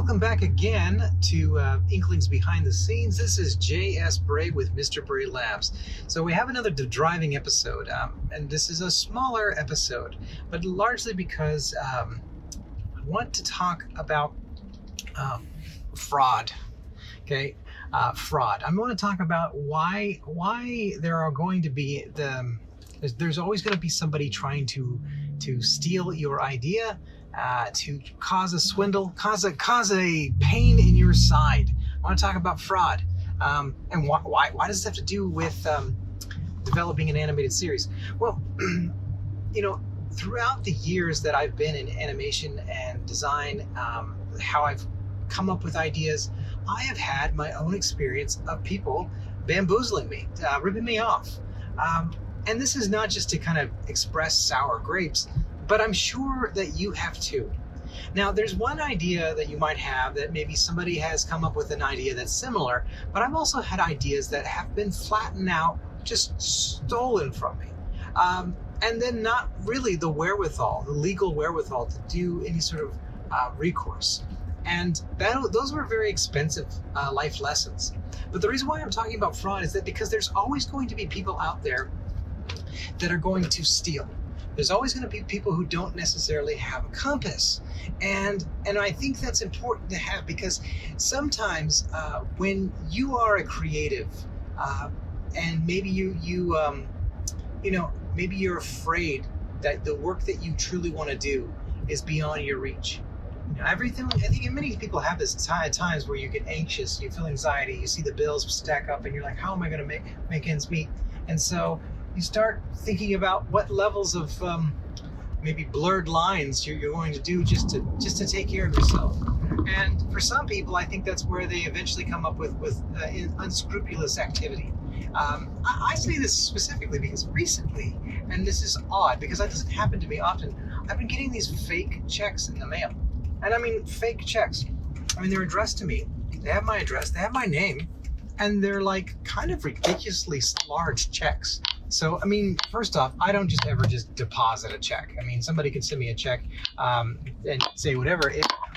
welcome back again to Inklings Behind the Scenes. This is J.S. Bray with Mr. Bray Labs. So we have another driving episode, and this is a smaller episode, but largely because I want to talk about fraud. Okay, fraud. I'm going to talk about why there are going to be there's always going to be somebody trying to steal your idea. To cause a swindle, cause a pain in your side. I want to talk about fraud, and why does this have to do with developing an animated series? Well, throughout the years that I've been in animation and design, how I've come up with ideas, I have had my own experience of people bamboozling me, ripping me off, and this is not just to kind of express sour grapes, but I'm sure that you have too. Now, there's one idea that you might have that maybe somebody has come up with an idea that's similar, but I've also had ideas that have been flattened out, just stolen from me. And then not really the legal wherewithal to do any sort of recourse. And those were very expensive life lessons. But the reason why I'm talking about fraud is that because there's always going to be people out there that are going to steal. There's always going to be people who don't necessarily have a compass, and I think that's important to have, because sometimes when you are a creative, and maybe maybe you're afraid that the work that you truly want to do is beyond your reach. Everything. I think many people have this at times where you get anxious, you feel anxiety, you see the bills stack up, and you're like, how am I going to make ends meet? And so you start thinking about what levels of maybe blurred lines you're going to do just to take care of yourself. And for some people, I think that's where they eventually come up with unscrupulous activity. I say this specifically because recently, and this is odd because that doesn't happen to me often, I've been getting these fake checks in the mail. And I mean fake checks. I mean, they're addressed to me. They have my address, they have my name, and they're like kind of ridiculously large checks. So, I mean, first off, I don't ever deposit a check. I mean, somebody could send me a check and say whatever.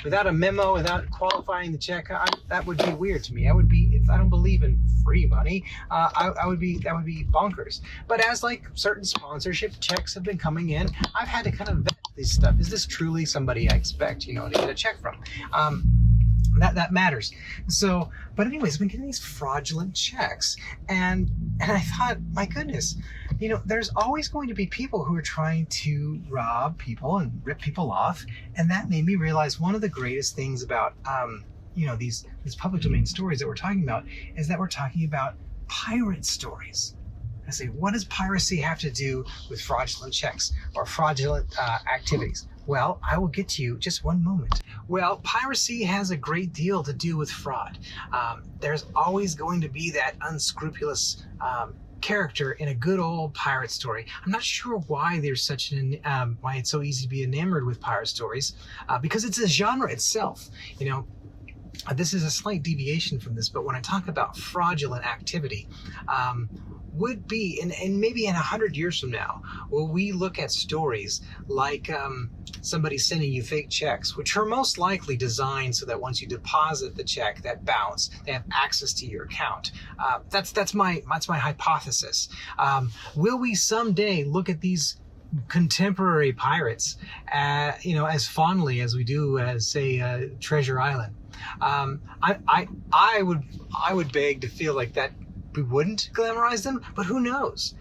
Without a memo, without qualifying the check, that would be weird to me. If I don't believe in free money, that would be bonkers. But as like certain sponsorship checks have been coming in, I've had to kind of vet this stuff. Is this truly somebody I expect, to get a check from? That matters. So, but anyways, I've been getting these fraudulent checks, and I thought, my goodness, there's always going to be people who are trying to rob people and rip people off, and that made me realize one of the greatest things about these public domain stories that we're talking about is that we're talking about pirate stories. I say, what does piracy have to do with fraudulent checks or fraudulent activities? Well, I will get to you just one moment. Well, piracy has a great deal to do with fraud. There's always going to be that unscrupulous character in a good old pirate story. I'm not sure why there's why it's so easy to be enamored with pirate stories, because it's a genre itself. This is a slight deviation from this, but when I talk about fraudulent activity, would be, and maybe in 100 years from now, will we look at stories like somebody sending you fake checks, which are most likely designed so that once you deposit the check, that bounce, they have access to your account. That's my hypothesis. Will we someday look at these contemporary pirates, as fondly as we do as, say, Treasure Island? I would beg to feel like that we wouldn't glamorize them, but who knows?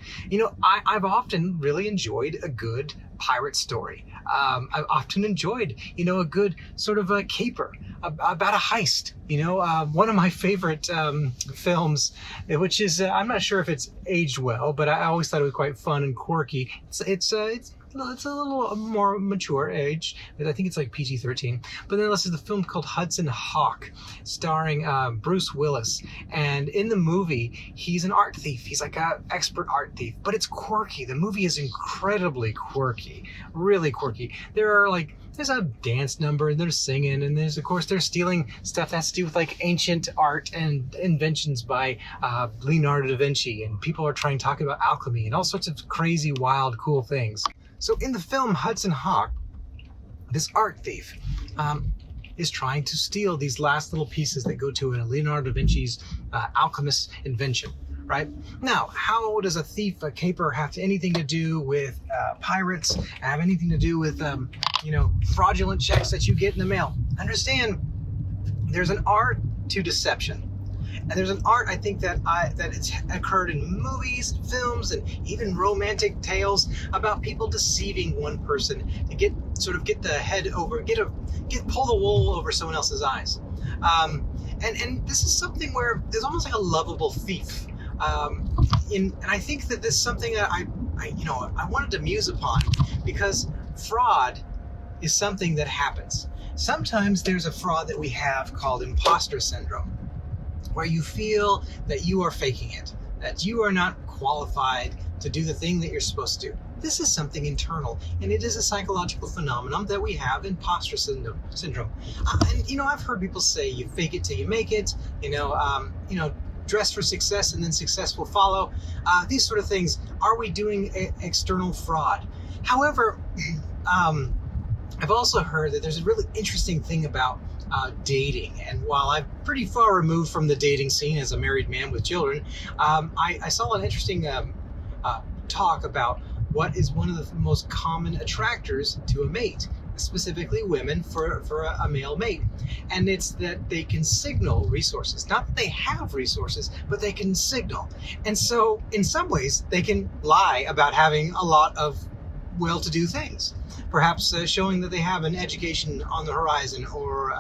I've often really enjoyed a good pirate story. I've often enjoyed, a good sort of a caper about a heist. One of my favorite films, which is I'm not sure if it's aged well, but I always thought it was quite fun and quirky. It's a little more mature age. I think it's like PG-13. But then this is the film called Hudson Hawk, starring Bruce Willis. And in the movie, he's an art thief. He's like an expert art thief. But it's quirky. The movie is incredibly quirky. Really quirky. There's a dance number, and they're singing, and of course, they're stealing stuff that has to do with like ancient art and inventions by Leonardo da Vinci. And people are trying to talk about alchemy and all sorts of crazy, wild, cool things. So in the film Hudson Hawk, this art thief is trying to steal these last little pieces that go to Leonardo da Vinci's alchemist's invention. Right? Now, how does a thief, a caper, have anything to do with pirates, have anything to do with, fraudulent checks that you get in the mail? Understand, there's an art to deception. And there's an art, I think, that it's occurred in movies, films, and even romantic tales about people deceiving one person to get the head over, pull the wool over someone else's eyes. And this is something where there's almost like a lovable thief. And I think that this is something that I wanted to muse upon, because fraud is something that happens. Sometimes there's a fraud that we have called imposter syndrome, where you feel that you are faking it, that you are not qualified to do the thing that you're supposed to do. This is something internal, and it is a psychological phenomenon that we have, imposter syndrome. And I've heard people say you fake it till you make it. Dress for success and then success will follow. These sort of things. Are we doing external fraud? However, I've also heard that there's a really interesting thing about dating. And while I'm pretty far removed from the dating scene as a married man with children, I saw an interesting talk about what is one of the most common attractors to a mate, specifically women for a male mate. And it's that they can signal resources. Not that they have resources, but they can signal. And so in some ways, they can lie about having a lot of well-to-do things. Perhaps showing that they have an education on the horizon, or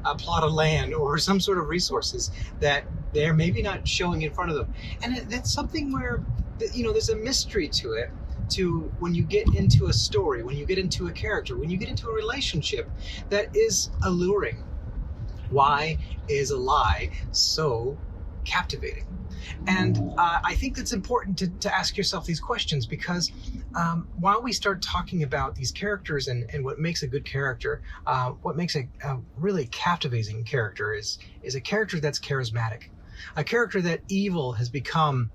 a plot of land, or some sort of resources that they're maybe not showing in front of them. And that's something where, there's a mystery to it. To when you get into a story, when you get into a character, when you get into a relationship that is alluring. Why is a lie so captivating? And I think that's important to ask yourself these questions, because while we start talking about these characters and what makes a good character, what makes a really captivating character is a character that's charismatic, a character that evil has become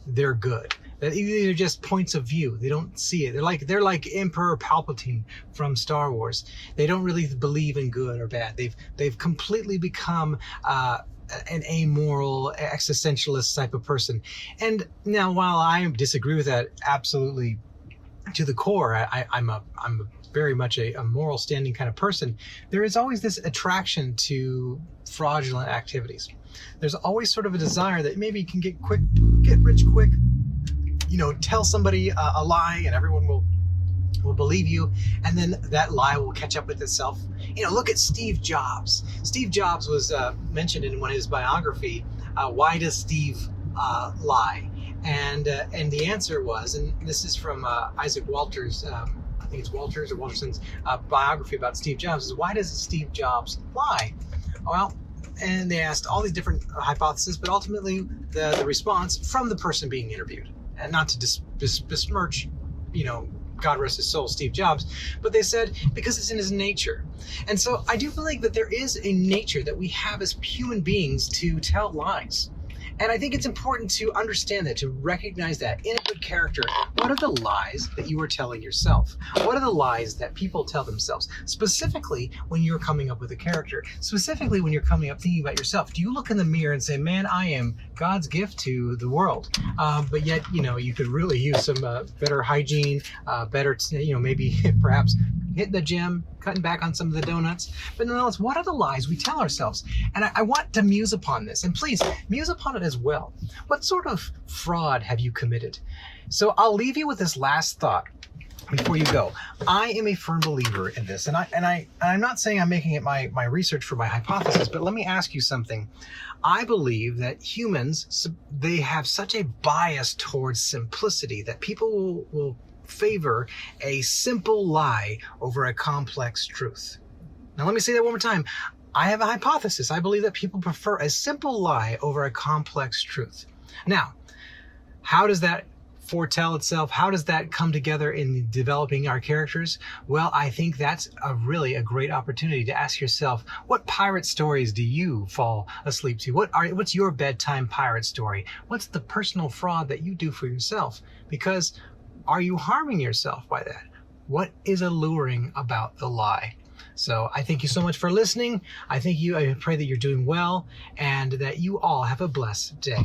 their good. That these are just points of view. They don't see it. They're like Emperor Palpatine from Star Wars. They don't really believe in good or bad. They've completely become an amoral existentialist type of person. And now, while I disagree with that absolutely to the core, I'm very much a moral standing kind of person. There is always this attraction to fraudulent activities. There's always sort of a desire that maybe you can get rich quick. Tell somebody a lie and everyone will believe you, and then that lie will catch up with itself. Look at Steve Jobs. Steve Jobs was mentioned in one of his biography. Why does Steve lie? And the answer was, and this is from Isaac Walters, I think it's Walters or Walterson's biography about Steve Jobs, is why does Steve Jobs lie? Well, and they asked all these different hypotheses, but ultimately the response from the person being interviewed, and not to besmirch, God rest his soul, Steve Jobs, but they said because it's in his nature. And so I do believe that there is a nature that we have as human beings to tell lies. And I think it's important to understand that, to recognize that in a good character, what are the lies that you are telling yourself? What are the lies that people tell themselves? Specifically, when you're coming up with a character, specifically when you're coming up thinking about yourself, do you look in the mirror and say, man, I am God's gift to the world? But yet, you could really use some better hygiene, better, maybe perhaps hitting the gym, cutting back on some of the donuts. But nonetheless, what are the lies we tell ourselves? And I want to muse upon this. And please, muse upon it as well. What sort of fraud have you committed? So I'll leave you with this last thought before you go. I am a firm believer in this. And I'm not saying I'm making it my research for my hypothesis, but let me ask you something. I believe that humans, they have such a bias towards simplicity that people will favor a simple lie over a complex truth. Now let me say that one more time. I have a hypothesis. I believe that people prefer a simple lie over a complex truth. Now, how does that foretell itself? How does that come together in developing our characters? Well, I think that's really a great opportunity to ask yourself, what pirate stories do you fall asleep to? What's your bedtime pirate story? What's the personal fraud that you do for yourself? Because are you harming yourself by that? What is alluring about the lie? So I thank you so much for listening. I pray that you're doing well and that you all have a blessed day.